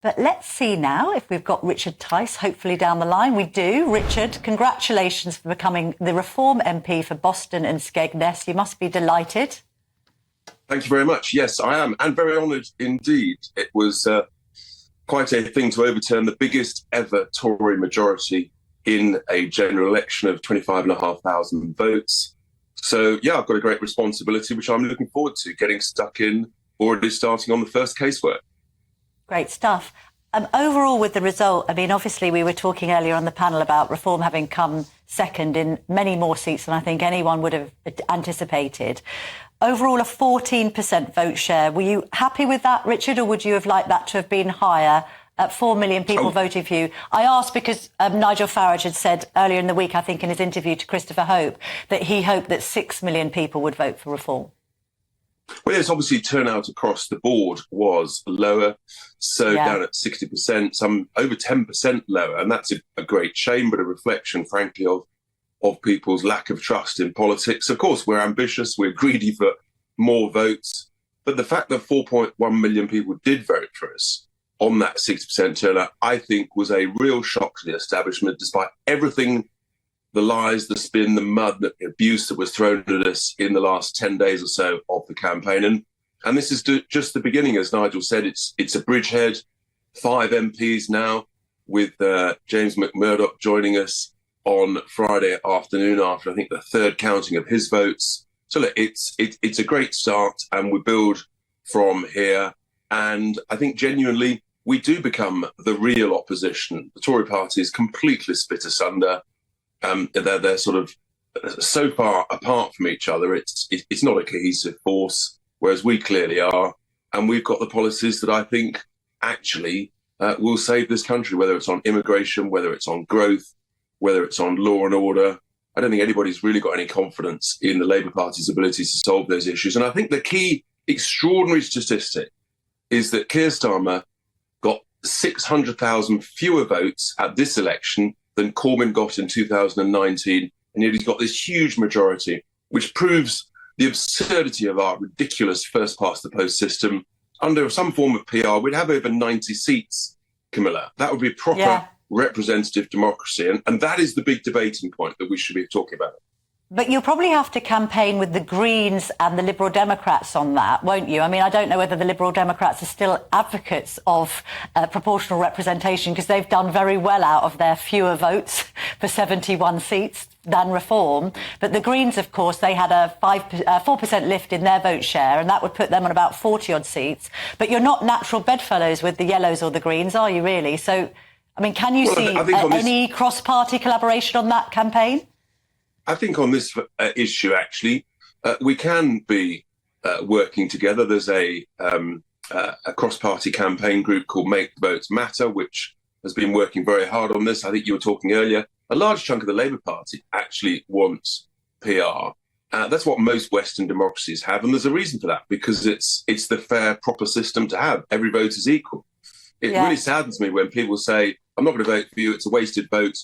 But let's see now if we've got Richard Tice, hopefully down the line. We do. Richard, congratulations for becoming the Reform MP for Boston and Skegness. You must be delighted. Thank you very much. Yes, I am, and very honoured indeed. It was quite a thing to overturn the biggest ever Tory majority in a general election of 25,500 votes. So, yeah, I've got a great responsibility, which I'm looking forward to, getting stuck in, already starting on the first casework. Great stuff. Overall, with the result, I mean, obviously, we were talking earlier on the panel about Reform having come second in many more seats than I think anyone would have anticipated. Overall, a 14% vote share. Were you happy with that, Richard, or would you have liked that to have been higher? 4 million people voting for you. I asked because Nigel Farage had said earlier in the week, I think in his interview to Christopher Hope, that he hoped that 6 million people would vote for Reform. Well, yes, obviously turnout across the board was lower, so down at 60%, some over 10% lower, and that's a great shame, but a reflection, frankly, of people's lack of trust in politics. Of course, we're ambitious, we're greedy for more votes, but the fact that 4.1 million people did vote for us on that 60% turnout, I think was a real shock to the establishment, despite everything, the lies, the spin, the mud, the abuse that was thrown at us in the last 10 days or so of the campaign. And this is just the beginning, as Nigel said. It's a bridgehead, 5 MPs now, with James McMurdoch joining us on Friday afternoon after, I think, the third counting of his votes. So look, it's a great start, and we build from here. And I think genuinely we do become the real opposition. The Tory party is completely split asunder. They're sort of so far apart from each other. It's not a cohesive force, whereas we clearly are. And we've got the policies that I think actually will save this country, whether it's on immigration, whether it's on growth, whether it's on law and order. I don't think anybody's really got any confidence in the Labour Party's ability to solve those issues. And I think the key extraordinary statistic is that Keir Starmer got 600,000 fewer votes at this election than Corbyn got in 2019, and yet he's got this huge majority, which proves the absurdity of our ridiculous first-past-the-post system. Under some form of PR, we'd have over 90 seats, Camilla. That would be proper representative democracy, and that is the big debating point that we should be talking about. But you'll probably have to campaign with the Greens and the Liberal Democrats on that, won't you? I mean, I don't know whether the Liberal Democrats are still advocates of proportional representation, because they've done very well out of their fewer votes for 71 seats than Reform. But the Greens, of course, they had a 4% lift in their vote share, and that would put them on about 40-odd seats. But you're not natural bedfellows with the Yellows or the Greens, are you, really? So, I mean, can you see any cross-party collaboration on that campaign? I think on this issue, actually, we can be working together. There's a cross-party campaign group called Make Votes Matter, which has been working very hard on this. I think you were talking earlier. A large chunk of the Labour Party actually wants PR. That's what most Western democracies have, and there's a reason for that, because it's the fair, proper system to have. Every vote is equal. It really saddens me when people say, I'm not going to vote for you, it's a wasted vote,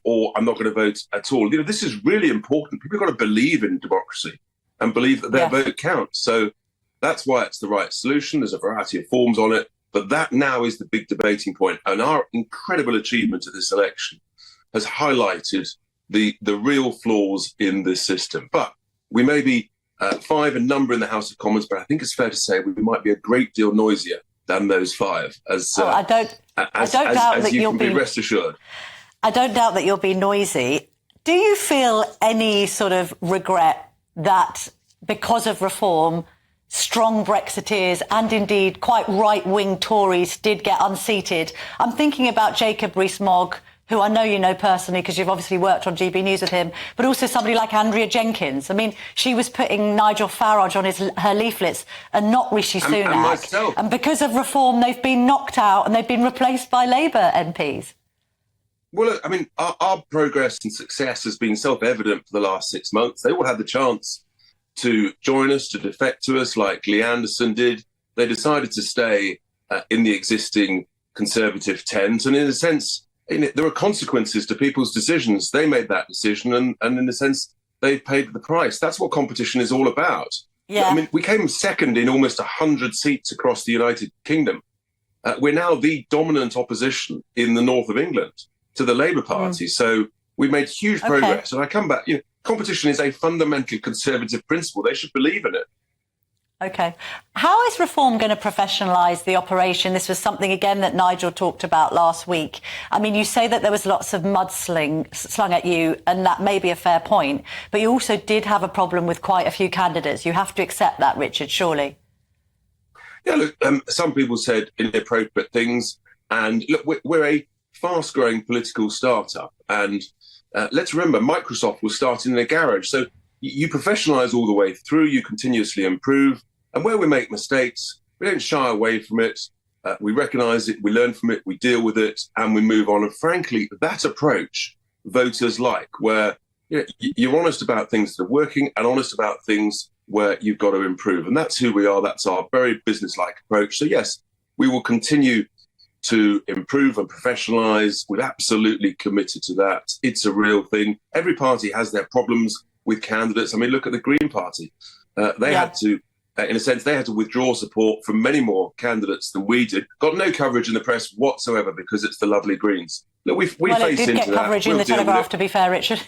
or I'm not going to vote at all. You know, this is really important. People have got to believe in democracy and believe that their vote counts. So that's why it's the right solution. There's a variety of forms on it, but that now is the big debating point. And our incredible achievement at this election has highlighted the real flaws in this system. But we may be 5 in number in the House of Commons, but I think it's fair to say we might be a great deal noisier than those 5, as you can be rest assured. I don't doubt that you'll be noisy. Do you feel any sort of regret that because of Reform, strong Brexiteers and indeed quite right-wing Tories did get unseated? I'm thinking about Jacob Rees-Mogg, who I know you know personally because you've obviously worked on GB News with him, but also somebody like Andrea Jenkins. I mean, she was putting Nigel Farage on her leaflets and not Rishi Sunak. And myself. And because of Reform, they've been knocked out and they've been replaced by Labour MPs. Well, look, I mean, our progress and success has been self-evident for the last 6 months. They all had the chance to join us, to defect to us, like Lee Anderson did. They decided to stay in the existing Conservative tent. And in a sense, there are consequences to people's decisions. They made that decision, and in a sense, they've paid the price. That's what competition is all about. Yeah. I mean, we came second in almost 100 seats across the United Kingdom. we're now the dominant opposition in the north of England to the Labour Party. So we've made huge progress. And I come back, competition is a fundamental Conservative principle. They should believe in it. OK. How is Reform going to professionalise the operation? This was something, again, that Nigel talked about last week. I mean, you say that there was lots of mud slung at you, and that may be a fair point. But you also did have a problem with quite a few candidates. You have to accept that, Richard, surely. Yeah, look, some people said inappropriate things. And look, we're a fast-growing political startup. And let's remember, Microsoft was starting in a garage. So you professionalise all the way through, you continuously improve. And where we make mistakes, we don't shy away from it. We recognise it, we learn from it, we deal with it, and we move on. And frankly, that approach voters like, where you're honest about things that are working and honest about things where you've got to improve. And that's who we are. That's our very business-like approach. So yes, we will continue to improve and professionalise. We're absolutely committed to that. It's a real thing. Every party has their problems with candidates. I mean, look at the Green Party. They had to, in a sense, they had to withdraw support from many more candidates than we did. Got no coverage in the press whatsoever because it's the lovely Greens. Look, we well, faced it did into get coverage in the Telegraph, to be fair, Richard.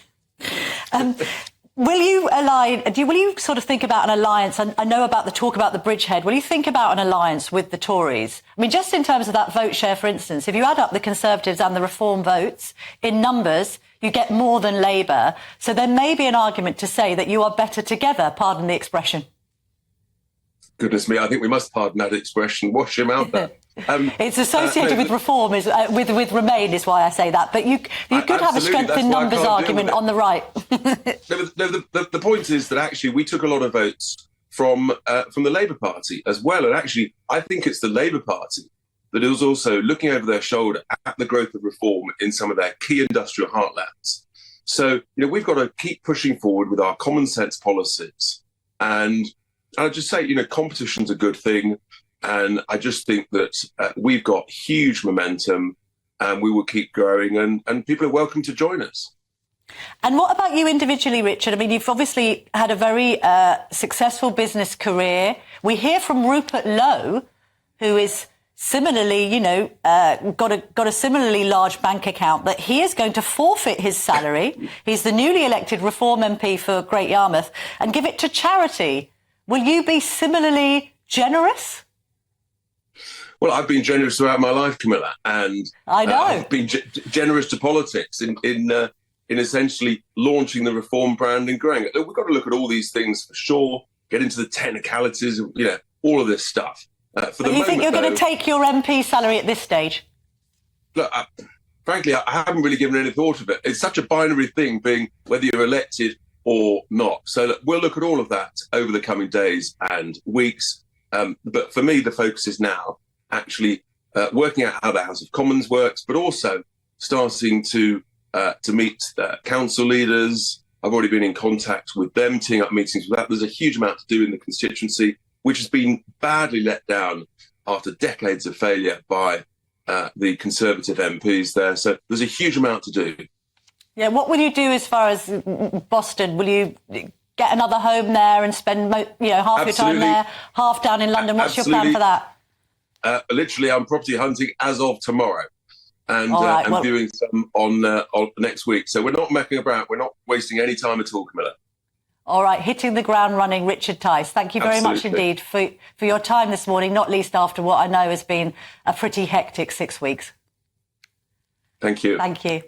Will you sort of think about an alliance? I know about the talk about the bridgehead. Will you think about an alliance with the Tories? I mean, just in terms of that vote share, for instance, if you add up the Conservatives and the Reform votes in numbers, you get more than Labour. So there may be an argument to say that you are better together, pardon the expression. Goodness me, I think we must pardon that expression. Wash him out there. It's associated with Reform, with Remain, is why I say that. But you could have a strength in numbers argument on the right. The point is that actually we took a lot of votes from the Labour Party as well. And actually, I think it's the Labour Party that is also looking over their shoulder at the growth of Reform in some of their key industrial heartlands. So, we've got to keep pushing forward with our common sense policies. And I'll just say, competition's a good thing. And I just think that we've got huge momentum and we will keep growing and people are welcome to join us. And what about you individually, Richard? I mean, you've obviously had a very successful business career. We hear from Rupert Lowe, who is similarly, got a similarly large bank account, that he is going to forfeit his salary. He's the newly elected Reform MP for Great Yarmouth and give it to charity. Will you be similarly generous? Well, I've been generous throughout my life, Camilla, and I know. I've been generous to politics in essentially launching the Reform brand and growing it. Look, we've got to look at all these things for sure, get into the technicalities, all of this stuff. But you think you're going to take your MP salary at this stage? Look, frankly, I haven't really given any thought of it. It's such a binary thing, being whether you're elected or not. So look, we'll look at all of that over the coming days and weeks. But for me, the focus is now actually working out how the House of Commons works, but also starting to meet council leaders. I've already been in contact with them, teeing up meetings with that. There's a huge amount to do in the constituency, which has been badly let down after decades of failure by the Conservative MPs there. So there's a huge amount to do. Yeah, what will you do as far as Boston? Will you get another home there and spend half your time there, half down in London? What's your plan for that? Literally, I'm property hunting as of tomorrow, and I'm doing some on next week. So we're not messing about. We're not wasting any time at all, Camilla. All right, hitting the ground running, Richard Tice. Thank you very much indeed for your time this morning, not least after what I know has been a pretty hectic 6 weeks. Thank you. Thank you.